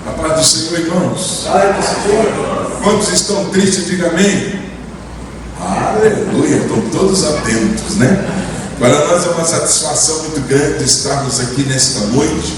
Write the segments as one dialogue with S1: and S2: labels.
S1: A paz do Senhor, irmãos. Quantos estão tristes, diga amém. Aleluia, estão todos atentos, né? Para nós é uma satisfação muito grande estarmos aqui nesta noite,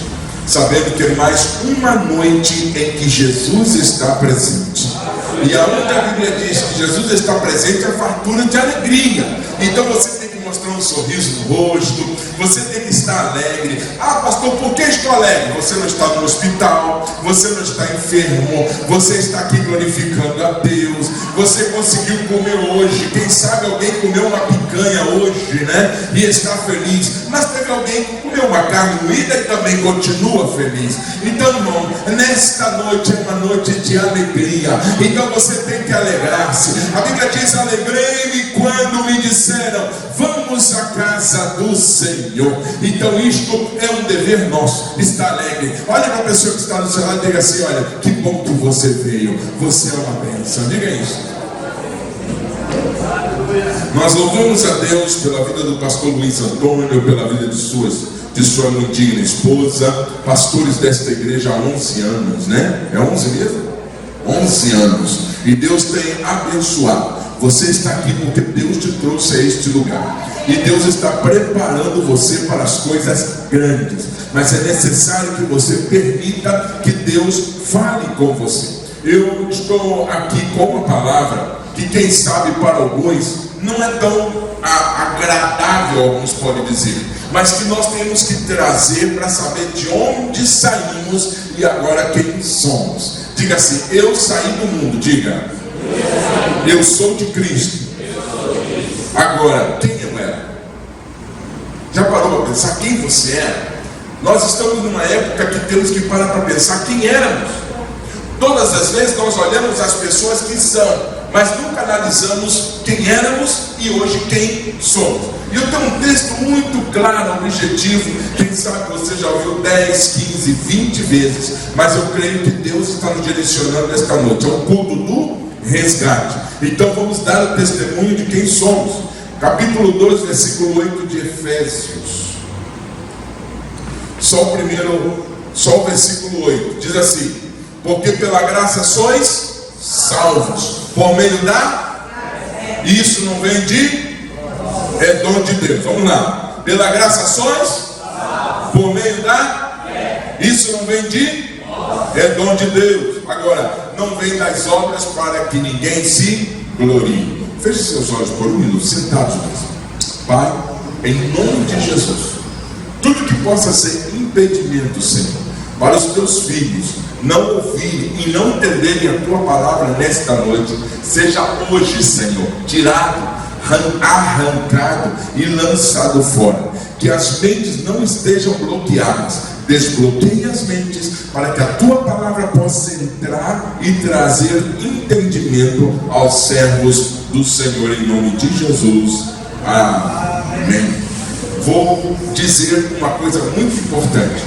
S1: sabendo que é mais uma noite em que Jesus está presente. E aonde a Bíblia diz que Jesus está presente é fartura de alegria. Então você tem que mostrar um sorriso no rosto, você tem que estar alegre. Ah, pastor, por que estou alegre? Você não está no hospital, você não está enfermo, você está aqui glorificando a Deus, você conseguiu comer hoje. Quem sabe alguém comeu uma picanha hoje, né? E está feliz. Mas teve alguém que comeu uma carne moída e também continua feliz. Então, irmão, nesta noite é uma noite de alegria. Então você tem que alegrar-se. A Bíblia diz: alegrei-me quando me disseram, vamos à casa do Senhor. Então isto é um dever nosso, estar alegre. Olha para a pessoa que está no seu lado e diga assim: olha, que bom que você veio, você é uma bênção. Diga isso. Nós louvamos a Deus pela vida do pastor Luiz Antônio, pela vida de sua muito digna esposa, pastores desta igreja há 11 anos, né? É 11 mesmo? 11 anos. E Deus tem abençoado. Você está aqui porque Deus te trouxe a este lugar. E Deus está preparando você para as coisas grandes. Mas é necessário que você permita que Deus fale com você. Eu estou aqui com uma palavra que, quem sabe, para alguns não é tão agradável, alguns podem dizer, mas que nós temos que trazer para saber de onde saímos e agora quem somos. Diga assim: eu saí do mundo. Diga: eu sou de Cristo. Agora, quem eu era? Já parou para pensar quem você era? Nós estamos numa época que temos que parar para pensar quem éramos. Todas as vezes nós olhamos as pessoas que são, mas nunca analisamos quem éramos e hoje quem somos. E eu tenho um texto muito claro, objetivo. Quem sabe você já ouviu 10, 15, 20 vezes, mas eu creio que Deus está nos direcionando esta noite. É o culto do resgate. Então vamos dar o testemunho de quem somos. Capítulo 2, versículo 8 de Efésios. Só o versículo 8 diz assim: porque pela graça sois salvos por meio da... Isso não vem de... é dom de Deus. Vamos lá. Pela graça sois por meio da... Isso não vem de... é dom de Deus. Agora, não vem das obras para que ninguém se glorie. Feche seus olhos por um minuto, sentados mesmo. Pai, em nome de Jesus, tudo que possa ser impedimento, Senhor, para os teus filhos não ouvirem e não entenderem a tua palavra nesta noite, seja hoje, Senhor, tirado, arrancado e lançado fora. Que as mentes não estejam bloqueadas. Desbloqueie as mentes para que a tua palavra possa entrar e trazer entendimento aos servos do Senhor, em nome de Jesus. Amém. Vou dizer uma coisa muito importante.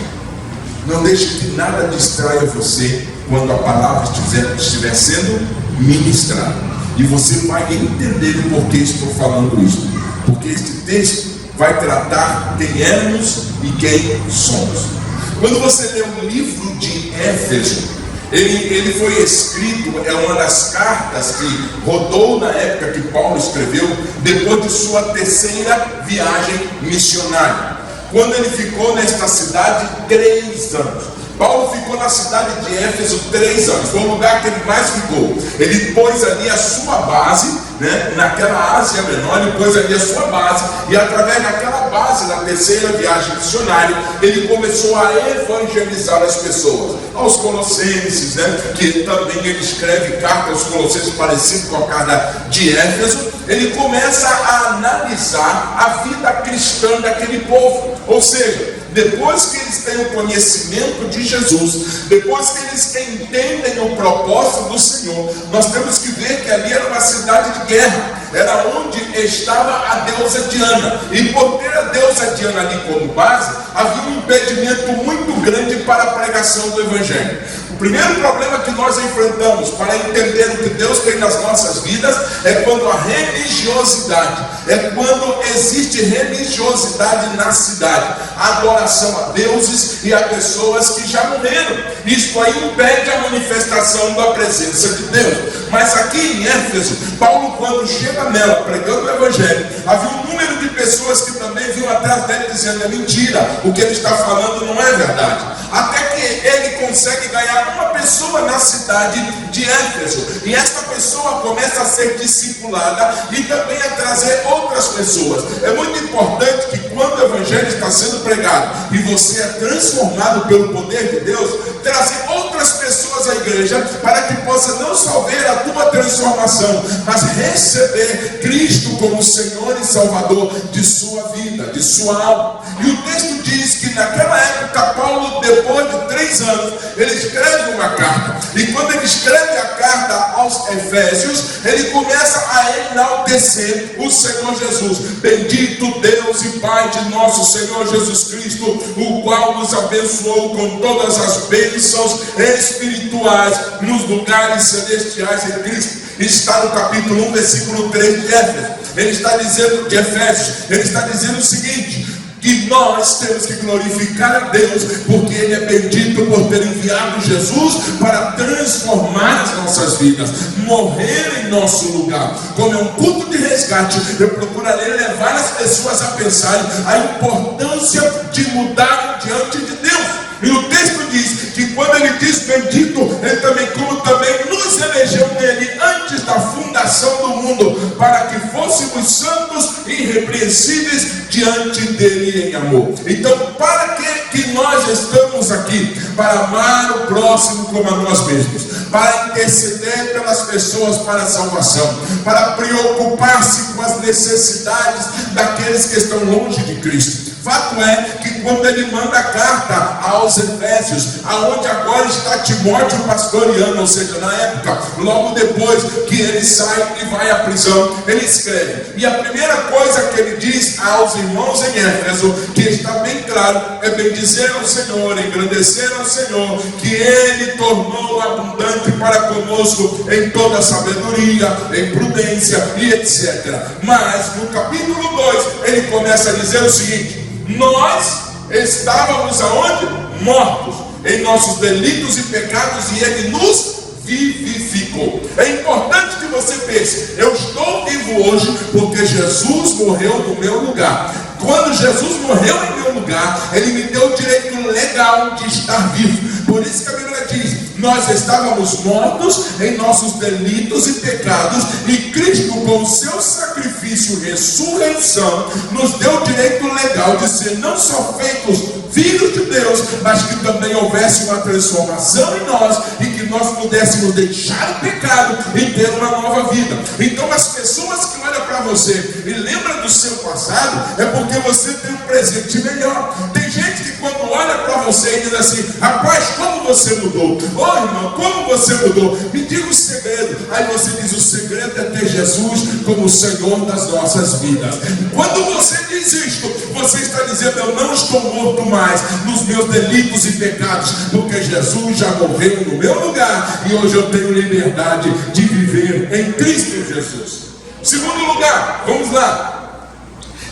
S1: Não deixe que nada distraia você quando a palavra estiver sendo ministrada. E você vai entender o porquê estou falando isso. Porque este texto vai tratar quem éramos e quem somos. Quando você lê o livro de Éfeso, ele foi escrito, é uma das cartas que rodou na época que Paulo escreveu, depois de sua terceira viagem missionária. Quando ele ficou nesta cidade 3 anos. Paulo ficou na cidade de Éfeso 3 anos. Foi o lugar que ele mais ficou. Ele pôs ali a sua base, né, naquela Ásia Menor. Ele pôs ali a sua base. E através daquela base, na terceira viagem missionária, ele começou a evangelizar as pessoas. Aos Colossenses, né, que também ele escreve carta aos Colossenses parecido com a carta de Éfeso. Ele começa a analisar a vida cristã daquele povo. Ou seja, depois que eles têm o conhecimento de Jesus, depois que eles entendem o propósito do Senhor, nós temos que ver que ali era uma cidade de guerra, era onde estava a deusa Diana, e por ter a deusa Diana ali como base, havia um impedimento muito grande para a pregação do Evangelho. O primeiro problema que nós enfrentamos para entender o que Deus tem nas nossas vidas é quando a religiosidade, é quando existe religiosidade na cidade, a adoração a deuses e a pessoas que já morreram. Isto isto aí impede a manifestação da presença de Deus. Mas aqui em Éfeso, Paulo, quando chega nela pregando o Evangelho, havia um número de pessoas que também vinham atrás dele dizendo: é mentira, o que ele está falando não é verdade. Até que ele consegue ganhar uma pessoa na cidade de Éfeso, e esta pessoa começa a ser discipulada e também a trazer outras pessoas. É muito importante que quando o Evangelho está sendo pregado e você é transformado pelo poder de Deus, trazer outras pessoas à igreja para que possa não só ver a tua transformação, mas receber Cristo como Senhor e Salvador de sua vida, de sua alma. E o texto diz que naquela época Paulo, depois de 3 anos, ele escreve uma carta, e quando ele escreve a carta aos Efésios, ele começa a enaltecer o Senhor Jesus. Bendito Deus e Pai de nosso Senhor Jesus Cristo, o qual nos abençoou com todas as bênçãos espirituais nos lugares celestiais em Cristo. Está no capítulo 1, versículo 3 de Éfeso. Ele está dizendo, de Efésios, ele está dizendo o seguinte: que nós temos que glorificar a Deus, porque Ele é bendito por ter enviado Jesus para transformar as nossas vidas, morrer em nosso lugar. Como é um culto de resgate, eu procurarei levar as pessoas a pensarem a importância de mudar diante de Deus. E o texto diz que quando ele diz bendito, ele também, como também nos elegeu nele antes da fundação do mundo, para que fôssemos santos e irrepreensíveis diante dele em amor. Então, para que nós estamos aqui? Para amar o próximo como a nós mesmos, para interceder pelas pessoas para a salvação, para preocupar-se com as necessidades daqueles que estão longe de Cristo. Fato é que quando ele manda a carta aos Efésios, aonde agora está Timóteo pastoreando, ou seja, na época, logo depois que ele sai e vai à prisão, ele escreve. E a primeira coisa que ele diz aos irmãos em Éfeso, que está bem claro, é bendizer ao Senhor, engrandecer ao Senhor, que Ele tornou abundante para conosco em toda sabedoria, em prudência e etc. Mas no capítulo 2, ele começa a dizer o seguinte: nós estávamos aonde? Mortos em nossos delitos e pecados, e Ele nos vivificou. É importante que você pense: eu estou vivo hoje porque Jesus morreu no meu lugar. Quando Jesus morreu em meu lugar, Ele me deu o direito legal de estar vivo. Por isso que a Bíblia diz: nós estávamos mortos em nossos delitos e pecados, e Cristo, com o seu sacrifício e ressurreição, nos deu o direito legal de ser não só feitos filhos de Deus, mas que também houvesse uma transformação em nós, e que nós pudéssemos deixar o pecado e ter uma nova vida. Então, as pessoas que olham para você e lembram do seu passado, é porque você tem um presente melhor. Tem gente que quando olha para você e diz assim: rapaz, como você mudou? Ô irmão, como você mudou? Me diga o segredo. Aí você diz: o segredo é ter Jesus como o Senhor das nossas vidas. Quando você diz isto, você está dizendo: eu não estou morto mais nos meus delitos e pecados, porque Jesus já morreu no meu lugar, e hoje eu tenho liberdade de viver em Cristo Jesus. Segundo lugar, vamos lá.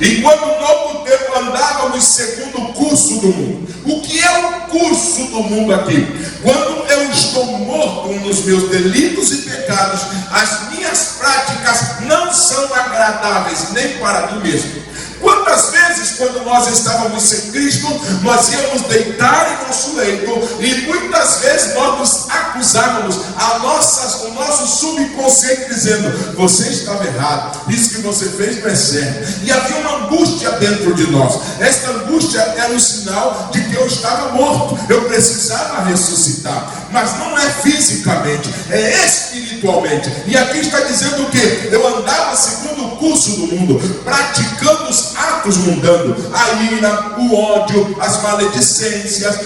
S1: Enquanto no novo tempo andávamos segundo o curso do mundo. O que é o curso do mundo aqui? Quando eu estou morto nos meus delitos e pecados, as minhas práticas não são agradáveis nem para mim mesmo. Quantas vezes, quando nós estávamos sem Cristo, nós íamos deitar em nosso leito, e muitas vezes nós nos acusávamos, o nosso subconsciente dizendo: você estava errado, isso que você fez não é certo. E havia uma angústia dentro de nós. Esta angústia era um sinal de que eu estava morto, eu precisava ressuscitar. Mas não é fisicamente, é espiritualmente. E aqui está dizendo o quê? Eu andava segundo o curso do mundo, praticando os atos mundanos, a ira, o ódio, as maledicências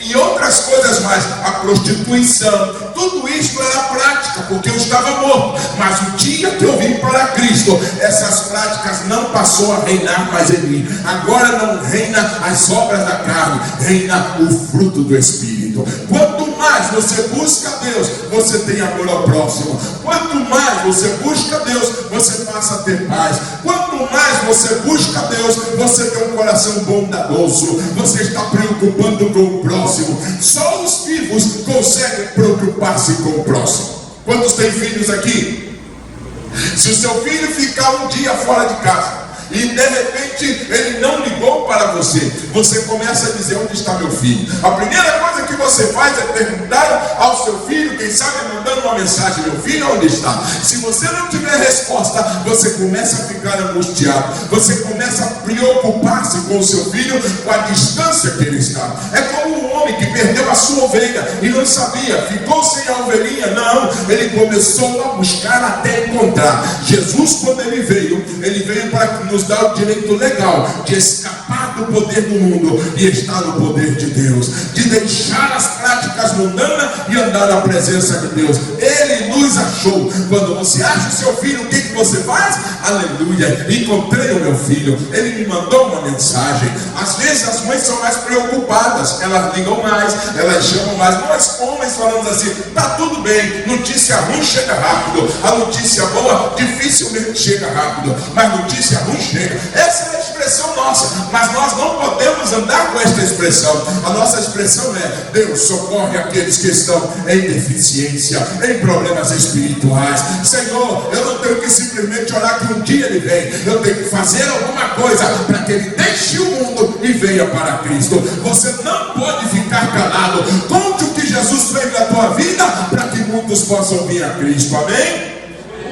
S1: e outras coisas mais, a prostituição. Tudo isso era prática, porque eu estava morto. Mas o dia que eu vim para Cristo, essas práticas não passou a reinar mais em mim. Agora não reina as obras da carne, reina o fruto do Espírito. Quanto mais você busca Deus, você tem amor ao próximo. Quanto mais você busca Deus, você passa a ter paz. Quanto mais você busca Deus, você tem um coração bondadoso. Você está preocupando com o próximo. Só os vivos consegue preocupar-se com o próximo. Quantos têm filhos aqui? Se o seu filho ficar um dia fora de casa e de repente ele não ligou para você, você começa a dizer: onde está meu filho? A primeira coisa que você faz é perguntar ao seu filho, quem sabe mandando uma mensagem: meu filho, onde está? Se você não tiver resposta, você começa a ficar angustiado, você começa a preocupar-se com o seu filho, com a distância que ele está. É como um homem que perdeu a sua ovelha e não sabia, ficou sem a ovelhinha. Não, ele começou a buscar até encontrar. Jesus, quando ele veio para nos dá o direito legal de escapar do poder do mundo e estar no poder de Deus, de deixar as práticas mundanas e andar na presença de Deus. Ele nos achou. Quando você acha o seu filho, o que você faz? Aleluia, encontrei o meu filho, ele me mandou uma mensagem. Às vezes as mães são mais preocupadas, elas ligam mais, elas chamam mais. Nós homens falamos assim: tá tudo bem, notícia ruim chega rápido, a notícia boa dificilmente chega rápido, mas notícia ruim chega. Essa é a expressão nossa, mas nós não podemos andar com esta expressão. A nossa expressão é: Deus socorre aqueles que estão em deficiência, em problemas espirituais. Senhor, eu não tenho que simplesmente orar que um dia ele vem, eu tenho que fazer alguma coisa para que ele deixe o mundo e venha para Cristo. Você não pode ficar calado. Conte o que Jesus fez na tua vida para que muitos possam vir a Cristo. Amém?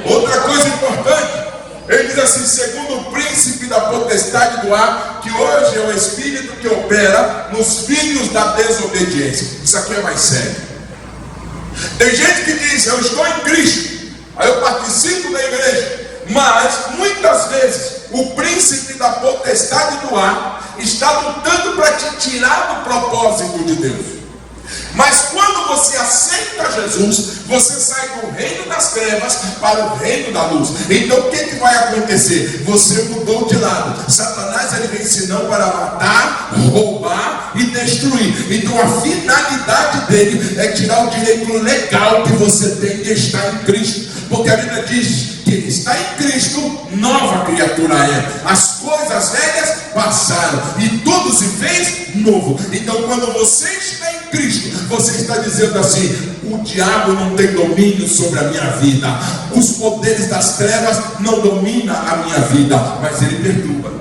S1: Outra coisa importante, ele diz assim: segundo o príncipe da potestade do ar, que hoje é o espírito que opera nos filhos da desobediência. Isso aqui é mais sério. Tem gente que diz: eu estou em Cristo, aí eu participo da igreja, mas muitas vezes o príncipe da potestade do ar está lutando para te tirar do propósito de Deus. Mas quando você aceita Jesus, você sai do reino das trevas para o reino da luz. Então o que vai acontecer? Você mudou de lado. Satanás, ele vem senão para matar, roubar e destruir. Então a finalidade dele é tirar o direito legal que você tem de estar em Cristo. Porque a Bíblia diz que ele está em Cristo, nova criatura é. As coisas velhas passaram e tudo se fez novo. Então quando você está em Cristo, você está dizendo assim: o diabo não tem domínio sobre a minha vida, os poderes das trevas não dominam a minha vida, mas ele perturba,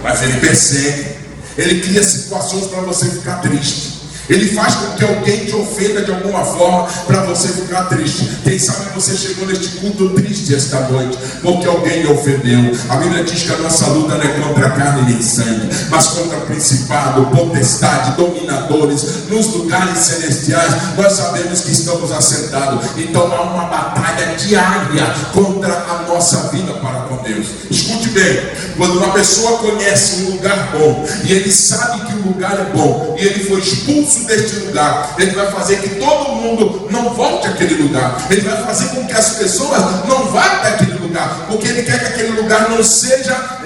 S1: mas ele persegue, ele cria situações para você ficar triste. Ele faz com que alguém te ofenda de alguma forma para você ficar triste. Quem sabe você chegou neste culto triste esta noite porque alguém lhe ofendeu. A Bíblia diz que a nossa luta não é contra a carne nem sangue, mas contra principado, potestade, dominadores nos lugares celestiais. Nós sabemos que estamos assentados. Então há uma batalha diária contra a nossa vida para com Deus. Escute bem, quando uma pessoa conhece um lugar bom e ele sabe que o lugar é bom e ele foi expulso deste lugar, ele vai fazer que todo mundo não volte àquele lugar. Ele vai fazer com que as pessoas não vá até aquele lugar, porque ele quer que aquele lugar não seja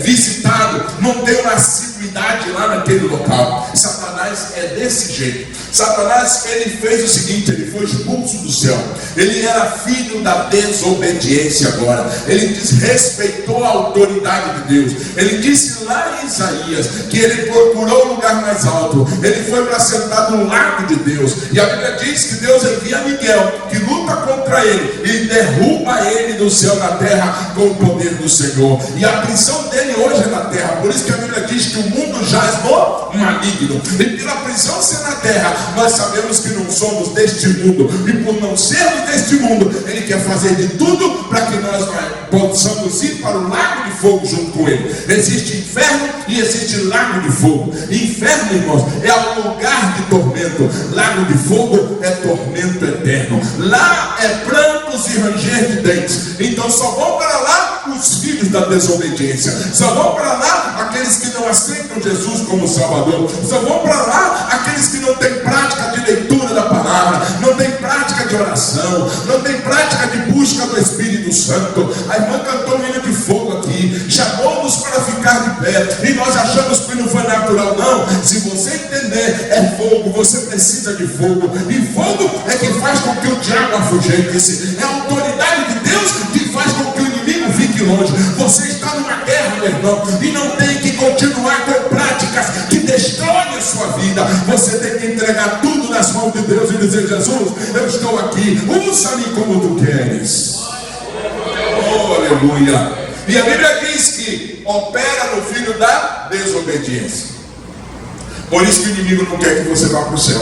S1: visitado, não tenha uma assiduidade lá naquele local. Satanás é desse jeito. Satanás, ele fez o seguinte: ele foi expulso do céu. Ele era filho da desobediência agora. Ele desrespeitou a autoridade de Deus. Ele disse lá em Isaías que ele procurou o lugar mais alto. Ele foi para sentar do lado de Deus. E a Bíblia diz que Deus envia Miguel, que luta contra ele e derruba ele do céu na terra com o poder do Senhor. E a prisão dele hoje é na terra. Por isso que a Bíblia diz que o mundo jaz no maligno. E pela prisão ser na terra, nós sabemos que não somos deste mundo. E por não sermos deste mundo, ele quer fazer de tudo para que nós possamos ir para o lago de fogo junto com ele. Existe inferno e existe lago de fogo. Inferno, irmãos, é um lugar de tormento. Lago de fogo é tormento eterno. Lá é prantos e ranger de dentes. Então só vão para lá os filhos da desobediência. Só vão para lá aqueles que não aceitam Jesus como Salvador. Só vão para lá aqueles que não têm prática de leitura da palavra, não têm prática de oração, não têm prática de busca do Espírito Santo. A irmã cantou um hino de fogo aqui, chamou-nos para ficar de pé, e nós achamos que não foi natural. Não, se você entender, é fogo, você precisa de fogo, e fogo é que faz com que o diabo afugente-se. É a autoridade de Deus que faz com que o inimigo fique longe. Você está numa guerra, meu irmão, e não tem que continuar com práticas que destroem a sua sua vida. Você tem que entregar tudo nas mãos de Deus e dizer: Jesus, eu estou aqui, usa-me como tu queres. Oh, aleluia. E a Bíblia diz que opera no filho da desobediência. Por isso que o inimigo não quer que você vá para o céu.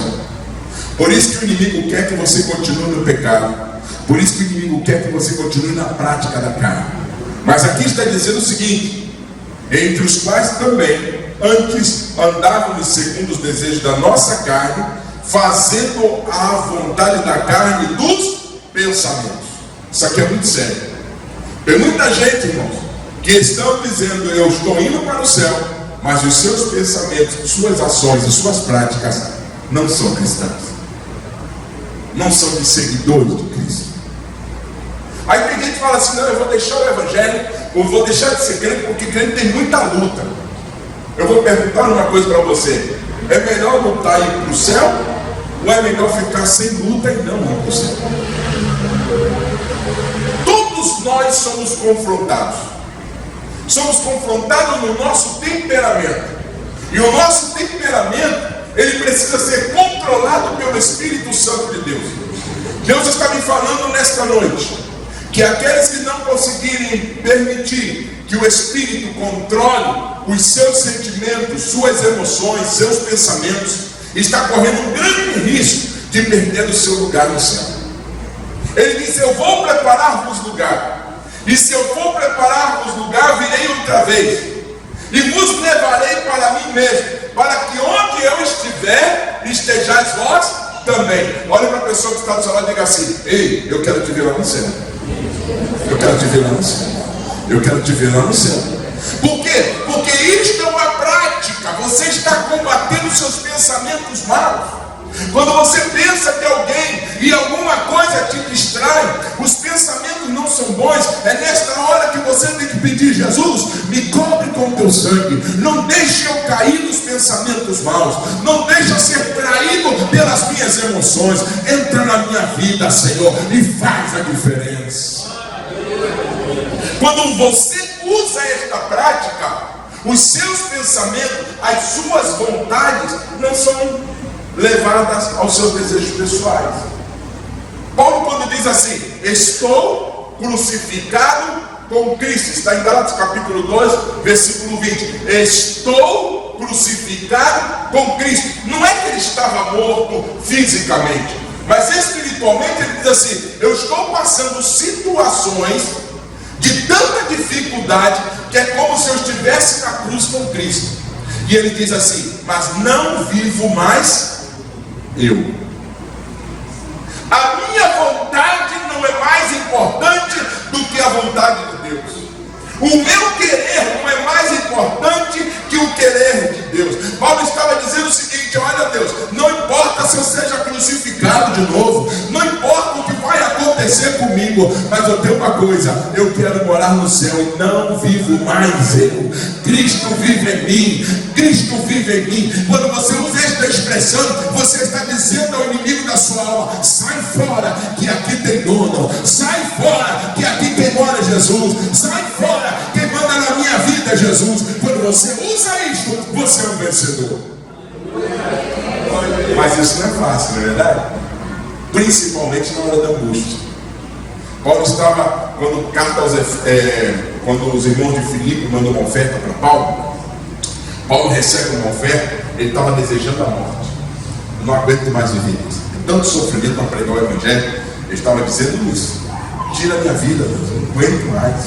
S1: Por isso que o inimigo quer que você continue no pecado. Por isso que o inimigo quer que você continue na prática da carne. Mas aqui está dizendo o seguinte: entre os quais também antes andávamos segundo os desejos da nossa carne, fazendo a vontade da carne e dos pensamentos. Isso aqui é muito sério. Tem muita gente, irmãos, que estão dizendo: eu estou indo para o céu, mas os seus pensamentos, suas ações e suas práticas não são cristãs, não são de seguidores de Cristo. Aí tem gente que fala assim: não, eu vou deixar o evangelho, eu vou deixar de ser crente, porque crente tem muita luta. Eu vou perguntar uma coisa para você: é melhor lutar e ir para o céu, ou é melhor ficar sem luta e não ir para o céu? Todos nós somos confrontados. Somos confrontados no nosso temperamento. E o nosso temperamento, ele precisa ser controlado pelo Espírito Santo de Deus. Deus está me falando nesta noite que aqueles que não conseguirem permitir que o Espírito controle os seus sentimentos, suas emoções, seus pensamentos, está correndo um grande risco de perder o seu lugar no céu. Ele disse: eu vou preparar-vos lugar, e se eu for preparar-vos lugar, virei outra vez, e vos levarei para mim mesmo, para que onde eu estiver, estejais vós também. Olha para a pessoa que está do seu lado e diga assim: ei, eu quero te ver lá no céu. Eu quero te ver lá no céu. Eu quero te ver lá no céu. Por quê? Porque isto é uma prática. Você está combatendo seus pensamentos maus. Quando você pensa que alguém e alguma coisa te distrai, os pensamentos não são bons. É nesta hora que você tem que pedir: Jesus, me cobre com o teu sangue. Não deixe eu cair nos pensamentos maus. Não deixe eu ser traído pelas minhas emoções. Entra na minha vida, Senhor, e faz a diferença. Quando você usa esta prática, os seus pensamentos, as suas vontades não são levadas aos seus desejos pessoais. Paulo, quando diz assim: estou crucificado com Cristo, está em Gálatas capítulo 2, versículo 20. Estou crucificado com Cristo. Não é que ele estava morto fisicamente, mas espiritualmente ele diz assim: eu estou passando situações de tanta dificuldade que é como se eu estivesse na cruz com Cristo. E ele diz assim: mas não vivo mais eu. A minha vontade não é mais importante do que a vontade de Deus. O meu querer não é mais importante que o querer de Deus. Paulo estava dizendo o seguinte: olha, Deus, não importa se eu seja crucificado de novo, não importa o que vai acontecer comigo, mas eu tenho uma coisa: eu quero morar no céu e não vivo mais eu. Cristo vive em mim. Cristo vive em mim. Quando você usa esta expressão, você está dizendo ao inimigo da sua alma: sai fora, que aqui tem dono. Sai fora, que aqui quem mora é Jesus. Sai fora, quem manda na minha vida é Jesus. Quando você usa isto, você é um vencedor. Mas isso não é fácil, não é verdade? Principalmente na hora da angústia. Paulo estava, quando os irmãos de Filipe mandam uma oferta para Paulo, Paulo recebe uma oferta, ele estava desejando a morte. Eu não aguento mais viver isso. Tanto sofrimento para pregar o evangelho. Ele estava dizendo isso: tira a minha vida, Deus, eu não aguento mais.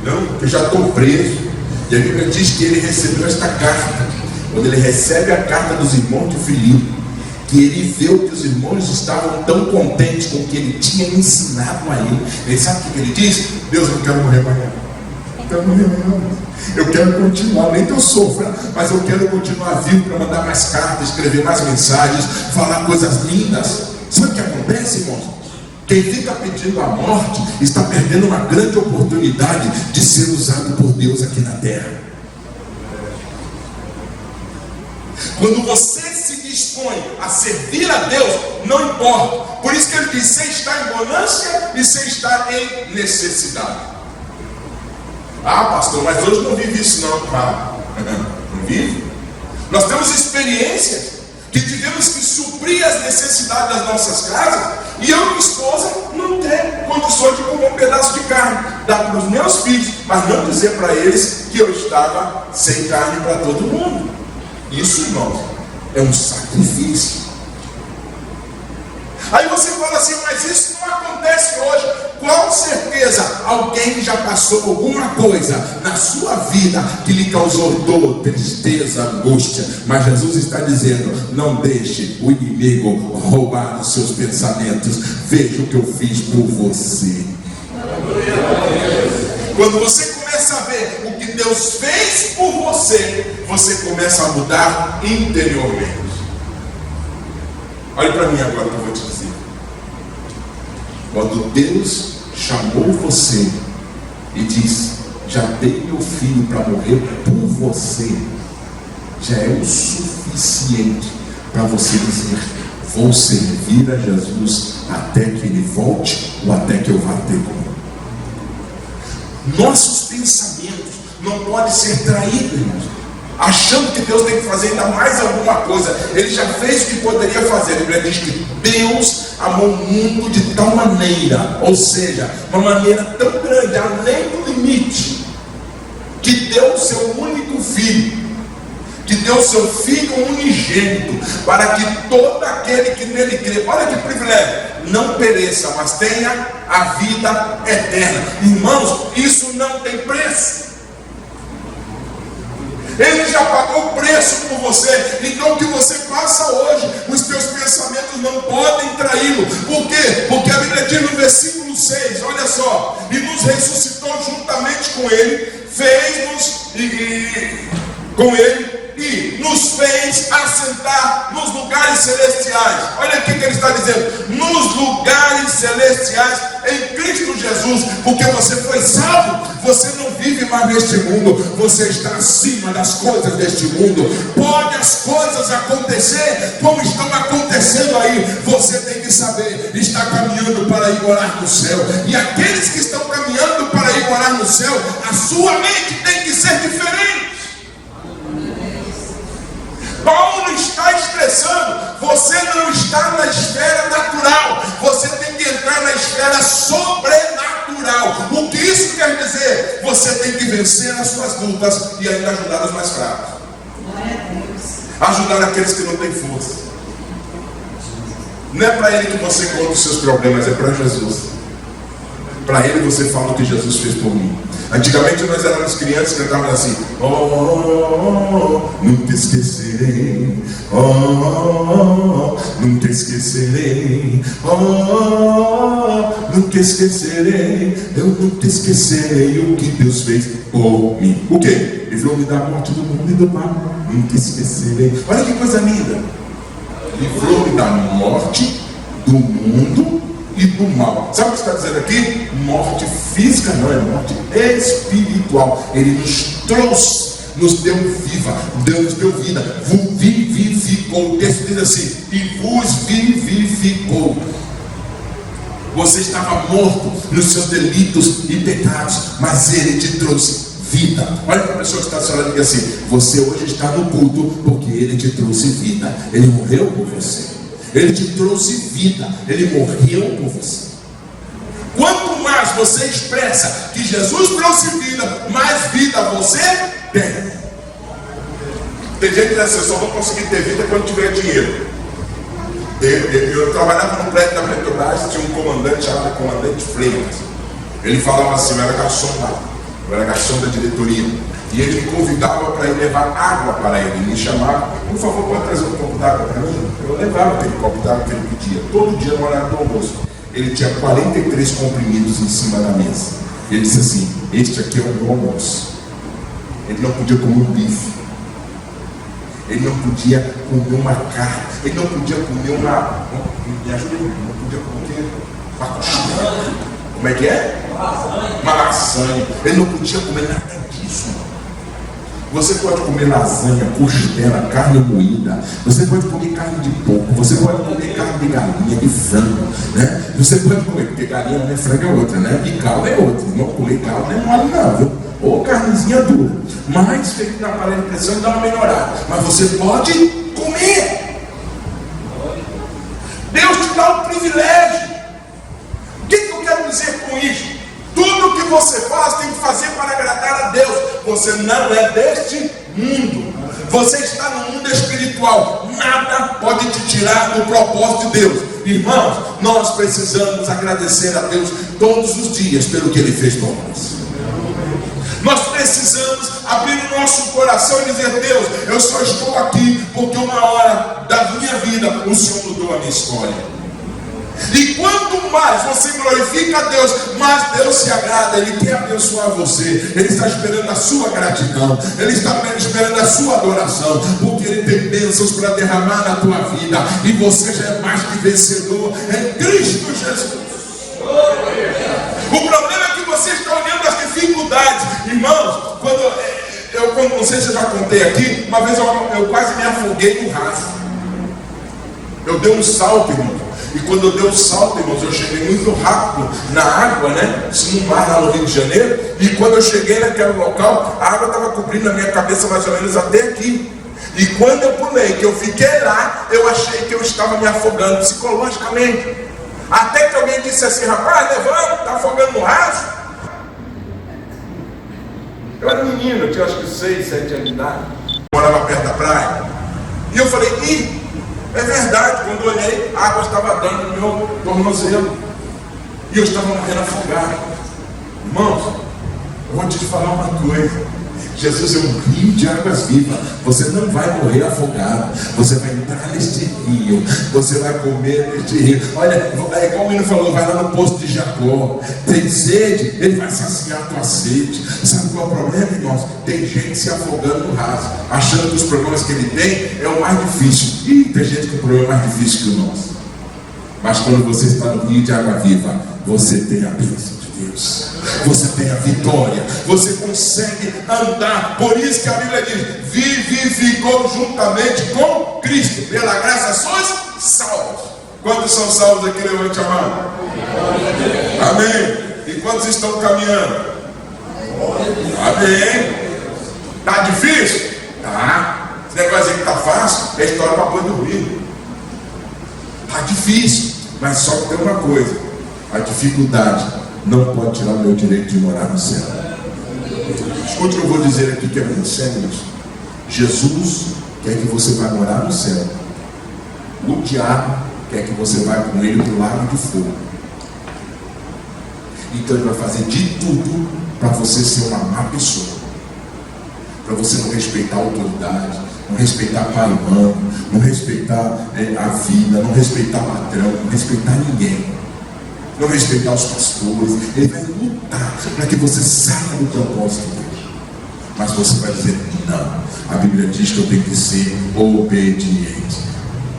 S1: Não, eu já estou preso. E a Bíblia diz que ele recebeu esta carta. Quando ele recebe a carta dos irmãos de Filipe, que ele viu que os irmãos estavam tão contentes com o que ele tinha ensinado a ele. Ele sabe o que ele diz? Deus, eu não quero morrer mais. Eu quero morrer mais. Eu quero continuar, nem que eu sofra, mas eu quero continuar vivo para mandar mais cartas, escrever mais mensagens, falar coisas lindas. Sabe o que acontece, irmãos? Quem fica pedindo a morte está perdendo uma grande oportunidade de ser usado por Deus aqui na terra. Quando você se dispõe a servir a Deus, não importa. Por isso que ele diz: sem estar em bonança e sem estar em necessidade. Ah, pastor, mas hoje não vive isso não. Ah, não vive? Nós temos experiências que tivemos que suprir as necessidades das nossas casas, e eu e minha esposa não ter condições de comer um pedaço de carne, dar para os meus filhos, mas não dizer para eles que eu estava sem carne para todo mundo. Isso, irmãos, é um sacrifício. Aí você fala assim, mas isso não acontece hoje. Com certeza, alguém já passou alguma coisa na sua vida que lhe causou dor, tristeza, angústia. Mas Jesus está dizendo, não deixe o inimigo roubar os seus pensamentos. Veja o que eu fiz por você. Quando você começa a ver o que Deus fez por você, você começa a mudar interiormente. Olha para mim agora que eu vou te dizer. Quando Deus chamou você e disse, já dei meu filho para morrer por você, já é o suficiente para você dizer, vou servir a Jesus até que ele volte ou até que eu vá ter com ele. Nossos pensamentos não podem ser traídos, irmãos, achando que Deus tem que fazer ainda mais alguma coisa. Ele já fez o que poderia fazer. A Bíblia diz que Deus amou o mundo de tal maneira, ou seja, uma maneira tão grande, além do limite, que deu o seu único filho, que deu o seu filho unigênito, para que todo aquele que nele crê, olha que privilégio, não pereça, mas tenha a vida eterna. Irmãos, isso não tem preço. Ele já pagou o preço por você. Então o que você passa hoje, os teus pensamentos não podem traí-lo. Por quê? Porque a Bíblia diz no versículo 6, olha só, e nos ressuscitou juntamente com ele, fez-nos com ele e nos fez assentar nos lugares celestiais. Olha aqui que ele está dizendo, nos lugares celestiais em Cristo Jesus, porque você foi salvo, você não vive mais neste mundo, você está acima das coisas deste mundo. Pode as coisas acontecer como estão acontecendo aí, você tem que saber, está caminhando para ir morar no céu, e aqueles que estão caminhando para ir morar no céu, a sua mente tem que ser diferente. Paulo está expressando, você não está na esfera natural, você tem que entrar na esfera sobrenatural. O que isso quer dizer? Você tem que vencer as suas lutas e ainda ajudar os mais fracos, ajudar aqueles que não têm força. Não é para ele que você conta os seus problemas, é para Jesus. Para ele você fala o que Jesus fez por mim. Antigamente nós éramos crianças que cantávamos assim, nunca esquecerei, nunca esquecerei, nunca esquecerei, eu nunca esquecerei o que Deus fez por mim. O quê? Livrou-me da morte do mundo e do mal, nunca esquecerei. Olha que coisa linda. Livrou-me da morte do mundo e do mal. Sabe o que está dizendo aqui? Morte física não, é morte espiritual. Ele nos trouxe, nos deu nos deu vida, vos vivificou. O texto diz assim, e vos vivificou. Você estava morto nos seus delitos e pecados, mas ele te trouxe vida. Olha para a pessoa que está falando aqui assim, você hoje está no culto porque ele te trouxe vida. Ele morreu por você. Ele te trouxe vida, ele morreu por você. Quanto mais você expressa que Jesus trouxe vida, mais vida você tem. Tem gente que diz assim, eu só vou conseguir ter vida quando tiver dinheiro. Eu trabalhava no prédio da Petrobras, tinha um comandante chamado comandante Freitas. Ele falava assim, eu era garçom lá, eu era garçom da diretoria. E ele me convidava para ir levar água para ele. Ele me chamava, por favor, pode trazer um copo d'água para mim? Eu levava aquele copo d'água que ele pedia. Todo dia no horário do almoço. Ele tinha 43 comprimidos em cima da mesa. Ele disse assim, este aqui é o meu almoço. Ele não podia comer um bife. Ele não podia comer uma carne. Ele não podia comer me ajuda aí, não podia comer uma coxinha. Como é que é? Uma lasanha. Ele não podia comer nada disso. Você pode comer lasanha, costela, carne moída. Você pode comer carne de porco. Você pode comer carne de galinha, de frango, né? Você pode comer, porque galinha não é frango é outra, né? E caldo é outra. Não comer caldo não é mole não, viu? ou carnezinha dura, mas feito na panela de pressão e dá uma melhorada. Mas você pode comer. Deus te dá um privilégio. O que eu quero dizer com isso? Tudo que você faz tem que fazer para agradar a Deus. Você não é deste mundo. Você está no mundo espiritual. Nada pode te tirar do propósito de Deus. Irmãos, nós precisamos agradecer a Deus todos os dias pelo que Ele fez por nós. Nós precisamos abrir o nosso coração e dizer: Deus, eu só estou aqui porque uma hora da minha vida o Senhor mudou a minha história. E quanto mais você glorifica a Deus, mais Deus se agrada. Ele quer abençoar você. Ele está esperando a sua gratidão. Ele está esperando a sua adoração, porque Ele tem bênçãos para derramar na tua vida. E você já é mais que vencedor em Cristo Jesus. O problema é que você está olhando as dificuldades. Irmãos, quando não sei se eu já contei aqui, uma vez eu quase me afoguei no raso. Eu dei um salto, irmão. E quando eu dei o salto, irmãos, eu cheguei muito rápido na água, né? No mar lá no Rio de Janeiro. E quando eu cheguei naquele local, a água estava cobrindo a minha cabeça mais ou menos até aqui. E quando eu pulei, que eu fiquei lá, eu achei que eu estava me afogando psicologicamente. Até que alguém disse assim: rapaz, levanta, está afogando no raso. Eu era menino, eu tinha acho que 6, 7 anos de idade. Morava perto da praia. E eu falei: é verdade, quando eu olhei, a água estava dando no meu tornozelo. E eu estava morrendo afogado. Irmãos, eu vou te falar uma coisa. Jesus é um rio de águas vivas. Você não vai morrer afogado. Você vai entrar neste rio. Você vai comer neste rio. Olha, é igual o menino falou: vai lá no poço de Jacó. Tem sede, ele vai saciar a tua sede. Sabe qual é o problema, irmãos? Tem gente se afogando no raso, achando que os problemas que ele tem é o mais difícil. E tem gente com o problema mais difícil que o nosso. Mas quando você está no rio de água viva, você tem a bênção de Deus. Você tem a vitória. Você consegue andar. Por isso que a Bíblia diz: vivificou juntamente com Cristo. Pela graça sois salvos. Quantos são salvos aqui? Levante a mão. Amém. E quantos estão caminhando? Amém. Está difícil? Tá. Esse negócio aí que está fácil é história para pôr dormir. Está difícil. Mas só que tem uma coisa: a dificuldade não pode tirar o meu direito de morar no céu. Escute o que eu vou dizer aqui, que é muito sério isso. Jesus quer que você vá morar no céu. O diabo quer que você vá com ele para o lago de fogo. Então ele vai fazer de tudo para você ser uma má pessoa, para você não respeitar a autoridade, não respeitar pai e mãe, não respeitar a vida, não respeitar o patrão, não respeitar ninguém, não respeitar os pastores. Ele vai lutar para que você saia do propósito dele. Mas você vai dizer: não, a Bíblia diz que eu tenho que ser obediente.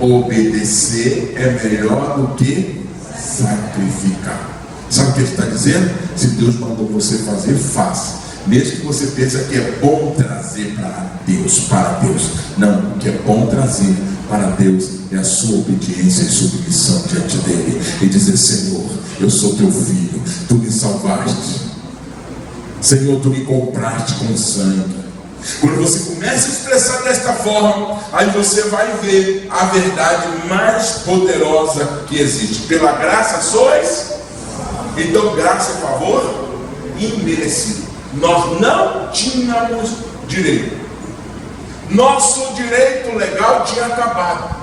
S1: Obedecer é melhor do que sacrificar. Sabe o que ele está dizendo? Se Deus mandou você fazer, faça. Mesmo que você pense que é bom trazer para Deus. Não, o que é bom trazer para Deus é a sua obediência e submissão diante dele. E dizer: Senhor, eu sou teu filho, tu me salvaste. Senhor, tu me compraste com sangue. Quando você começa a expressar desta forma, aí você vai ver a verdade mais poderosa que existe. Pela graça sois. Então graça é favor imerecido. Nós não tínhamos direito. Nosso direito legal tinha acabado.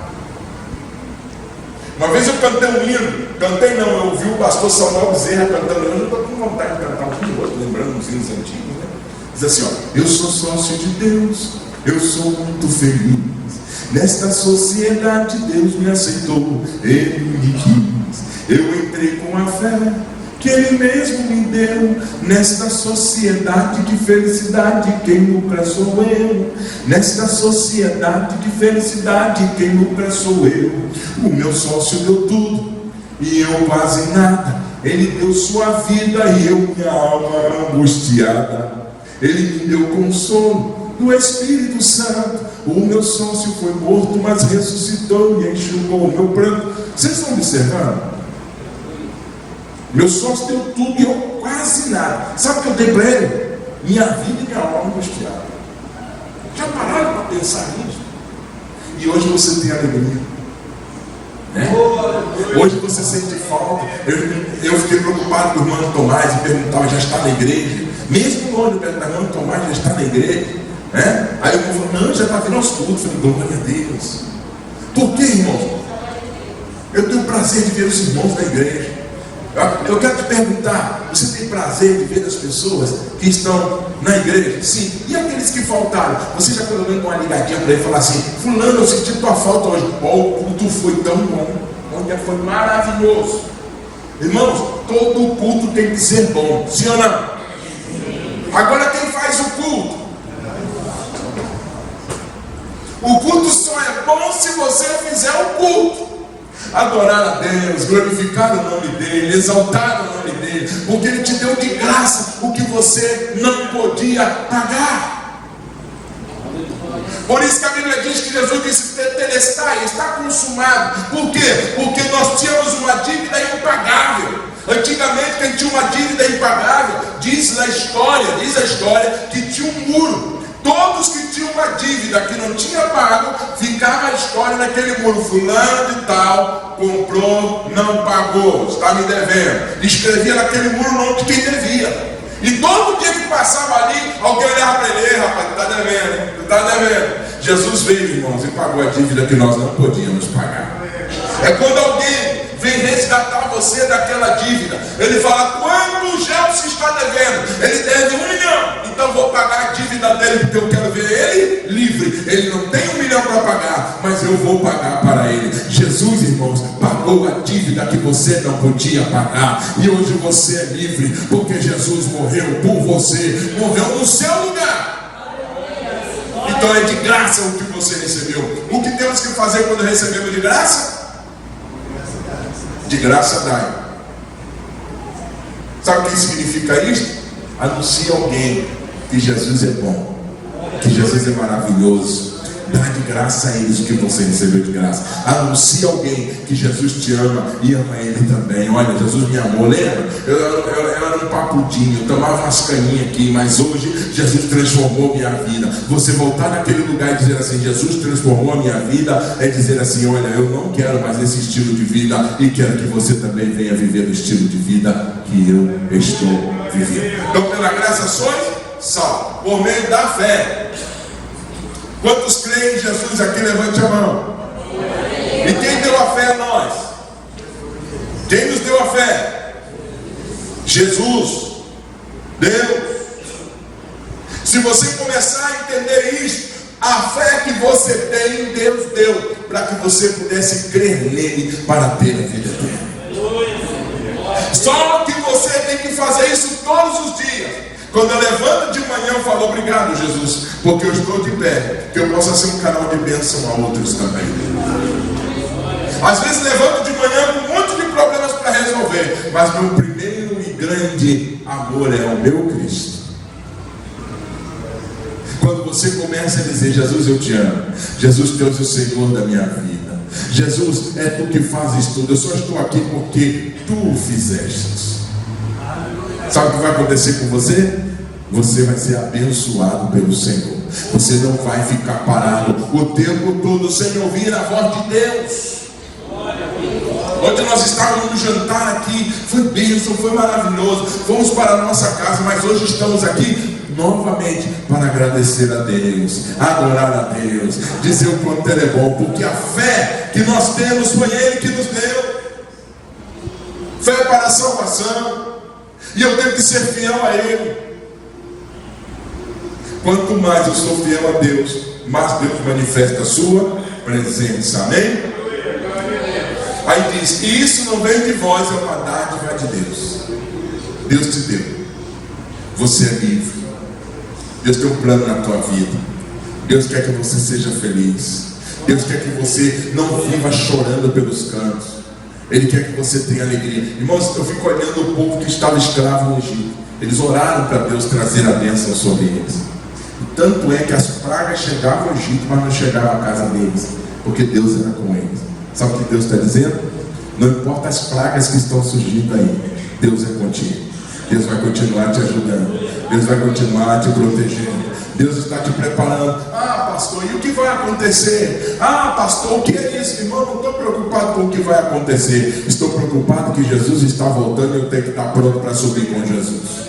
S1: Uma vez eu cantei um hino. Eu ouvi o pastor Samuel Bezerra cantando. Eu não estou com vontade de cantar um hino outro, lembrando uns hinos antigos, né? Diz assim: ó: eu sou sócio de Deus, eu sou muito feliz. Nesta sociedade Deus me aceitou, Ele me quis. Eu entrei com a fé que Ele mesmo me deu. Nesta sociedade de felicidade, quem lucra sou eu. Nesta sociedade de felicidade, quem lucra sou eu. O meu sócio deu tudo e eu quase nada. Ele deu sua vida e eu minha alma angustiada. Ele me deu consolo do Espírito Santo. O meu sócio foi morto, mas ressuscitou e enxugou o meu pranto. Vocês estão observando? Meu sócio deu tudo e eu quase nada. Sabe o que eu dei para ele? minha vida e minha alma angustiada. Já pararam para pensar nisso? E hoje você tem alegria, né? Hoje você sente falta. Eu fiquei preocupado com o irmão Tomás e perguntava, já está na igreja? Mesmo longe, o irmão Tomás já está na igreja, né? Aí eu falei, não, já está vindo aos cultos. Eu falei, glória a Deus. Por quê, irmão? Eu tenho o prazer de ver os irmãos da igreja. Eu quero te perguntar, você tem prazer de ver as pessoas que estão na igreja? Sim. E aqueles que faltaram? Você já pelo menos uma ligadinha para ele e falar assim, fulano, eu senti tua falta hoje. O culto foi tão bom. Ontem foi maravilhoso. Irmãos, todo culto tem que ser bom. Sim ou não? Agora quem faz o culto? O culto só é bom se você fizer o culto. Adorar a Deus, glorificar o nome dele, exaltar o nome dele, porque ele te deu de graça o que você não podia pagar. Por isso que a Bíblia diz que Jesus disse, tetelestai, está consumado. Por quê? Porque nós tínhamos uma dívida impagável. Antigamente quem tinha uma dívida impagável, diz a história que tinha um muro. Todos que tinham uma dívida que não tinha pago, ficava a história naquele muro. Fulano de tal, comprou, não pagou, está me devendo. Escrevia naquele muro o nome de quem devia. E todo dia que passava ali, alguém olhava para ele, rapaz, tu está devendo, tu está devendo. Jesus veio, irmãos, e pagou a dívida que nós não podíamos pagar. É quando alguém vem resgatar você daquela dívida. Ele fala, quanto Gelson está devendo? Ele deve 1 milhão. Então vou pagar a dívida dele, porque eu quero ver ele livre. Ele não tem 1 milhão para pagar, mas eu vou pagar para ele. Jesus, irmãos, pagou a dívida que você não podia pagar. E hoje você é livre, porque Jesus morreu por você. Morreu no seu lugar. Então é de graça o que você recebeu. O que temos que fazer quando recebemos de graça? De graça dai. Sabe o que significa isso? Anuncie alguém que Jesus é bom, que Jesus é maravilhoso. Dá de graça a eles o que você recebeu de graça. Anuncie alguém que Jesus te ama e ama ele também. Olha, Jesus me amou, lembra? Eu era um papudinho, eu tomava umas caninhas aqui, mas hoje Jesus transformou minha vida. Você voltar naquele lugar e dizer assim, Jesus transformou a minha vida, é dizer assim, olha, eu não quero mais esse estilo de vida e quero que você também venha viver o estilo de vida que eu estou vivendo. Então, pela graça sois salvos, por meio da fé. Quantos creem em Jesus aqui? Levante a mão. E quem deu a fé a nós? Quem nos deu a fé? Jesus. Deus. Se você começar a entender isso, a fé que você tem, Deus deu, para que você pudesse crer nele para ter a vida eterna. Só que você tem que fazer isso todos os dias. Quando eu levanto de manhã, eu falo, obrigado, Jesus, porque eu estou de pé, que eu possa ser um canal de bênção a outros também. Às vezes levanto de manhã com um monte de problemas para resolver, mas meu primeiro e grande amor é o meu Cristo. Quando você começa a dizer, Jesus, eu te amo, Jesus, Deus é o Senhor da minha vida, Jesus, é tu que fazes tudo, eu só estou aqui porque tu o fizeste. Sabe o que vai acontecer com você? Você vai ser abençoado pelo Senhor. Você não vai ficar parado o tempo todo sem ouvir a voz de Deus. Ontem nós estávamos no jantar aqui, foi bênção, foi maravilhoso. Fomos para a nossa casa, mas hoje estamos aqui novamente para agradecer a Deus, adorar a Deus, dizer o quanto Ele é bom, porque a fé que nós temos foi Ele que nos deu. Fé para a salvação. E eu tenho que ser fiel a Ele. Quanto mais eu sou fiel a Deus, mais Deus manifesta a sua presença. Amém? Aí diz, e isso não vem de vós, é uma dádiva de Deus. Deus te deu. Você é livre. Deus tem um plano na tua vida. Deus quer que você seja feliz. Deus quer que você não viva chorando pelos cantos. Ele quer que você tenha alegria. Irmãos, eu fico olhando o povo que estava escravo no Egito. Eles oraram para Deus trazer a bênção sobre eles. E tanto é que as pragas chegavam ao Egito, mas não chegavam à casa deles, porque Deus era com eles. Sabe o que Deus está dizendo? Não importa as pragas que estão surgindo aí, Deus é contigo. Deus vai continuar te ajudando. Deus vai continuar te protegendo. Deus está te preparando. Ah, pastor, e o que vai acontecer? Ah, pastor, o que é isso? Irmão, não estou preocupado com o que vai acontecer. Estou preocupado que Jesus está voltando e eu tenho que estar pronto para subir com Jesus.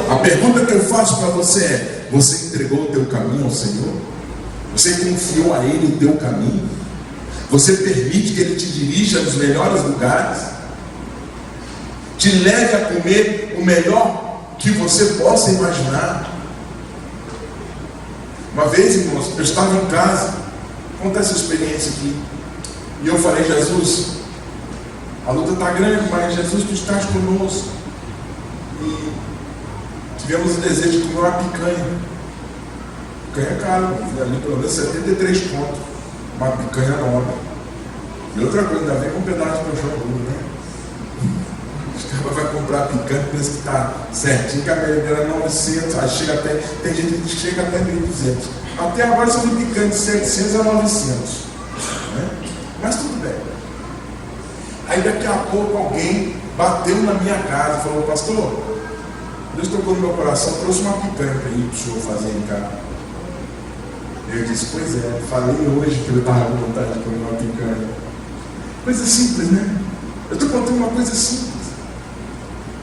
S1: A pergunta que eu faço para você é: você entregou o teu caminho ao Senhor? Você confiou a Ele o teu caminho? Você permite que Ele te dirija nos melhores lugares? Te leve a comer o melhor que você possa imaginar? Uma vez, irmãos, eu estava em casa, conta essa experiência aqui, e eu falei: Jesus, a luta está grande, mas Jesus, tu estás conosco. E tivemos o desejo de comer uma picanha. Picanha é caro, ali pelo menos 73 contos, uma picanha nova. E outra coisa, ainda vem com um pedaço de colchão duro, né? Os caras vai comprar picanha, pensa que está certinho, que a média era 900, aí chega até, tem gente que chega até 1.200. Até agora são de picanha de 700 a 900. Né? Mas tudo bem. Aí daqui a pouco alguém bateu na minha casa e falou: pastor, Deus tocou no meu coração, trouxe uma picanha para ir para o senhor fazer em casa. Eu disse: pois é, falei hoje que eu estava com vontade de comer uma picanha. Coisa simples, né? Eu estou contando uma coisa simples.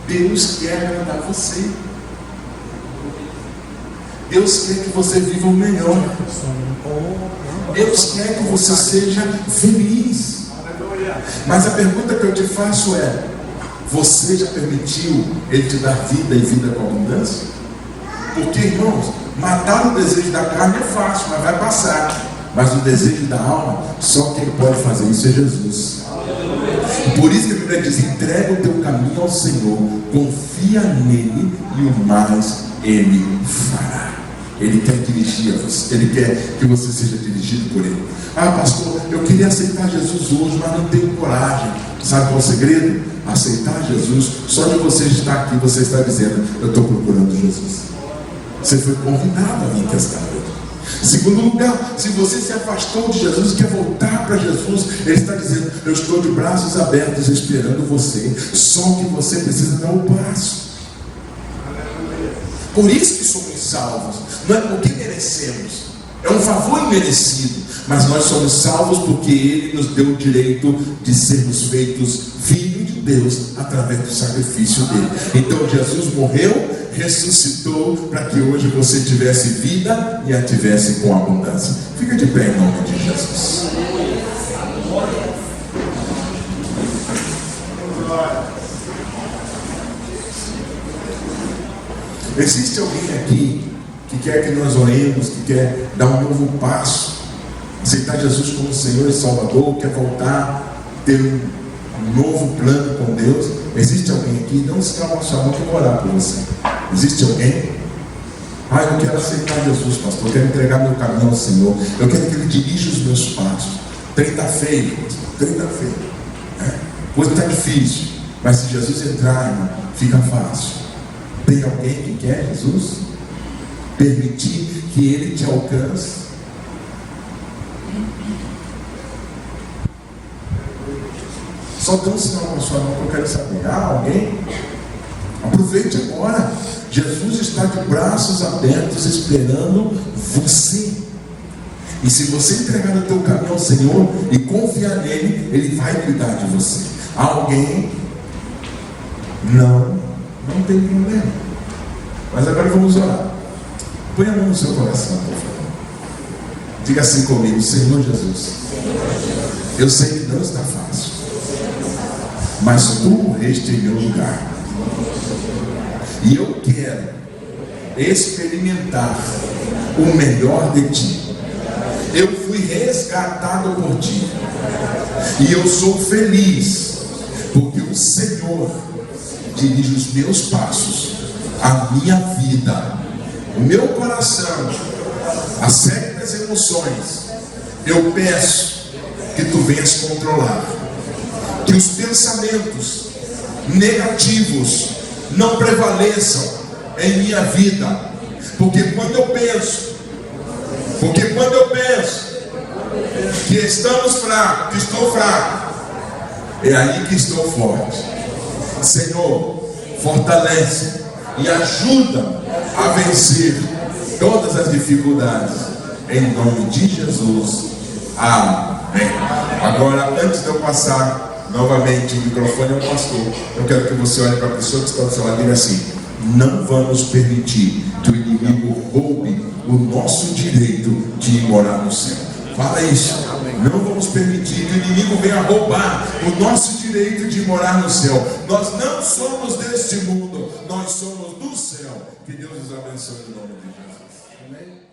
S1: Deus quer agradar você. Deus quer que você viva o melhor. Deus quer que você seja feliz. Mas a pergunta que eu te faço é: você já permitiu Ele te dar vida e vida com abundância? Porque, irmãos, matar o desejo da carne é fácil, mas vai passar. Mas o desejo da alma, só quem pode fazer isso é Jesus. Por isso que a Bíblia diz: entrega o teu caminho ao Senhor, confia nele e o mais Ele fará. Ele quer dirigir a você, Ele quer que você seja dirigido por Ele. Ah, pastor, eu queria aceitar Jesus hoje, mas não tenho coragem. Sabe qual é o segredo? Aceitar Jesus. Só de você estar aqui, você está dizendo: eu estou procurando Jesus. Você foi convidado a vir aqui esta noite. Segundo lugar, se você se afastou de Jesus e quer voltar para Jesus, Ele está dizendo: eu estou de braços abertos esperando você. Só que você precisa dar o passo. Por isso que somos salvos. Não é porque merecemos, é um favor imerecido, mas nós somos salvos porque Ele nos deu o direito de sermos feitos filhos de Deus através do sacrifício dele. Então Jesus morreu, ressuscitou para que hoje você tivesse vida e a tivesse com abundância. Fica de pé em nome de Jesus. Existe alguém aqui que quer que nós oremos, que quer dar um novo passo, aceitar Jesus como Senhor e Salvador, quer voltar, ter um novo plano com Deus? Existe alguém aqui? Não se calma sua mão que eu vou orar por você. Existe alguém? Ah, eu quero aceitar Jesus, pastor, eu quero entregar meu caminho ao Senhor, eu quero que Ele dirija os meus passos. Trem está feio, coisa está difícil, mas se Jesus entrar, irmão, fica fácil. Tem alguém que quer Jesus? Permitir que Ele te alcance? Só dê um sinal com a sua mão que eu quero saber. Ah, alguém? Aproveite agora. Jesus está de braços abertos esperando você. E se você entregar o teu caminho ao Senhor e confiar nele, Ele vai cuidar de você. Alguém? Não tem problema. Mas agora vamos orar. Põe a mão no seu coração, por favor. Diga assim comigo: Senhor Jesus, eu sei que não está fácil, mas tu morreste em meu lugar. E eu quero experimentar o melhor de ti. Eu fui resgatado por ti. E eu sou feliz, porque o Senhor dirige os meus passos, a minha vida, o meu coração, as certas emoções. Eu peço que tu venhas controlar, que os pensamentos negativos não prevaleçam em minha vida, porque quando eu penso que estamos fracos, que estou fraco, é aí que estou forte. Senhor, fortalece e ajuda a vencer todas as dificuldades. Em nome de Jesus. Amém. Agora, antes de eu passar novamente o microfone ao pastor, eu quero que você olhe para a pessoa que está do seu lado e diga assim: não vamos permitir que o inimigo roube o nosso direito de ir morar no céu. Fala isso. Não vamos permitir que o inimigo venha roubar o nosso direito de morar no céu. Nós não somos deste mundo, nós somos do céu. Que Deus nos abençoe no nome de Jesus. Amém.